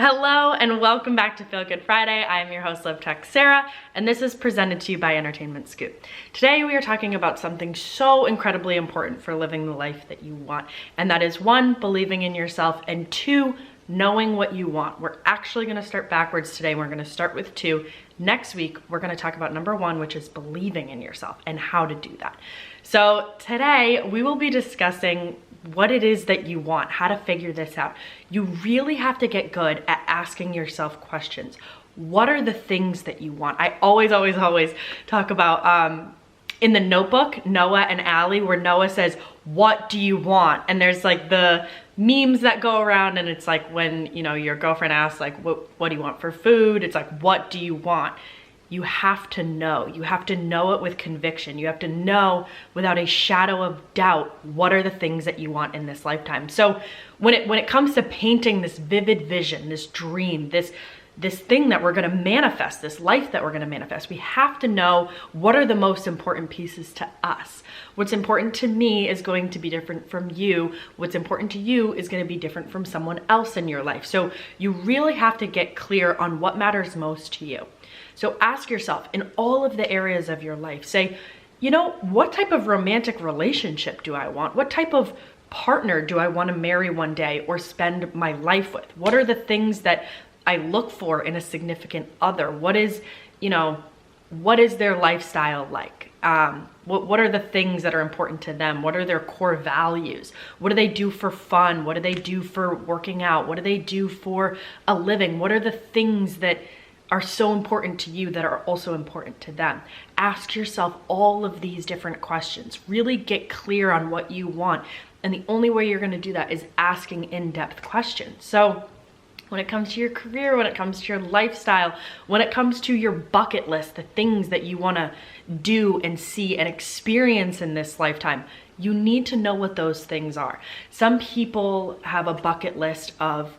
Hello and welcome back to Feel Good Friday. I am your host, Liv Teixeira, and this is presented to you by Entertainment Scoop. Today we are talking about something so incredibly important for living the life that you want, and that is one, believing in yourself, and two, knowing what you want. We're actually gonna start backwards today. We're gonna start with two. Next week, we're gonna talk about number one, which is believing in yourself and how to do that. So today we will be discussing what it is that you want, how to figure this out. You really have to get good at asking yourself questions. What are the things that you want? I always talk about in the Notebook, Noah and Allie, where Noah says, what do you want? And there's like the memes that go around, and it's like when, you know, your girlfriend asks like, what do you want for food? It's like, what do you want? You have to know. You have to know it with conviction. You have to know without a shadow of doubt what are the things that you want in this lifetime. So when it comes to painting this vivid vision, this dream, this thing that we're gonna manifest, this life that we're gonna manifest, we have to know what are the most important pieces to us. What's important to me is going to be different from you. What's important to you is gonna be different from someone else in your life. So you really have to get clear on what matters most to you. So ask yourself in all of the areas of your life, say, you know, what type of romantic relationship do I want? What type of partner do I want to marry one day or spend my life with? What are the things that I look for in a significant other? What is, you know, what is their lifestyle like? What are the things that are important to them? What are their core values? What do they do for fun? What do they do for working out? What do they do for a living? What are the things that are so important to you that are also important to them? Ask yourself all of these different questions. Really get clear on what you want. And the only way you're gonna do that is asking in-depth questions. So when it comes to your career, when it comes to your lifestyle, when it comes to your bucket list, the things that you wanna do and see and experience in this lifetime, you need to know what those things are. Some people have a bucket list of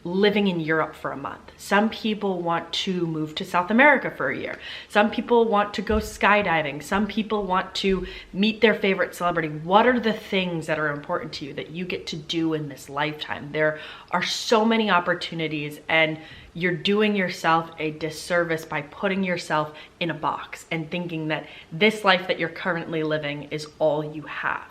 living in Europe for a month. Some people want to move to South America for a year. Some people want to go skydiving. Some people want to meet their favorite celebrity. What are the things that are important to you that you get to do in this lifetime? There are so many opportunities, and you're doing yourself a disservice by putting yourself in a box and thinking that this life that you're currently living is all you have.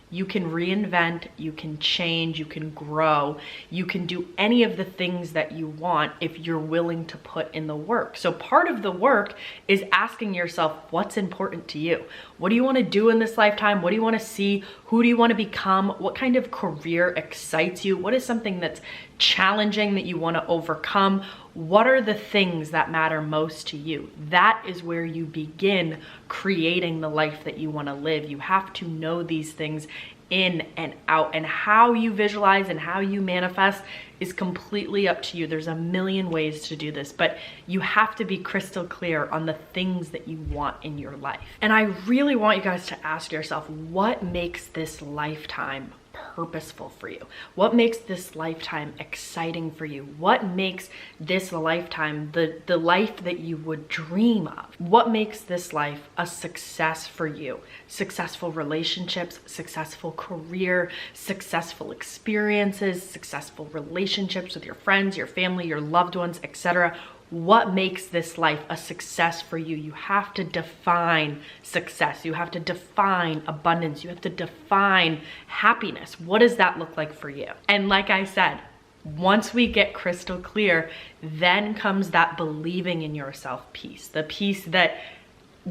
You can reinvent, you can change, you can grow, you can do any of the things that you want if you're willing to put in the work. So part of the work is asking yourself, what's important to you? What do you want to do in this lifetime? What do you want to see? Who do you want to become? What kind of career excites you? What is something that's challenging that you want to overcome? What are the things that matter most to you? That is where you begin creating the life that you want to live. You have to know these things in and out, and how you visualize and how you manifest is completely up to you. There's a million ways to do this, but you have to be crystal clear on the things that you want in your life. And I really want you guys to ask yourself, what makes this lifetime purposeful for you? What makes this lifetime exciting for you? What makes this lifetime the life that you would dream of? What makes this life a success for you? Successful relationships, successful career, successful experiences, successful relationships with your friends, your family, your loved ones, etc. What makes this life a success for you? You have to define success. You have to define abundance. You have to define happiness. What does that look like for you? And like I said, once we get crystal clear, then comes that believing in yourself piece, the piece that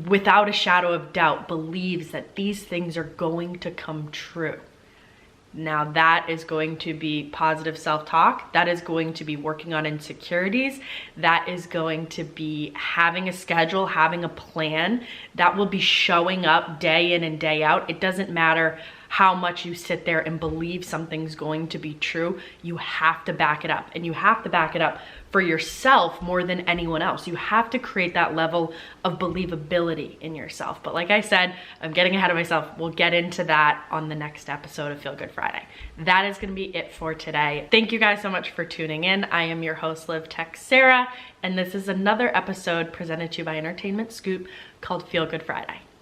without a shadow of doubt believes that these things are going to come true. Now that is going to be positive self-talk. That is going to be working on insecurities. That is going to be having a schedule, having a plan. That will be showing up day in and day out. It doesn't matter how much you sit there and believe something's going to be true. You have to back it up, and you have to back it up for yourself more than anyone else. You have to create that level of believability in yourself. But like I said, I'm getting ahead of myself. We'll get into that on the next episode of Feel Good Friday. That is gonna be it for today. Thank you guys so much for tuning in. I am your host, Liv Teixeira, and this is another episode presented to you by Entertainment Scoop called Feel Good Friday.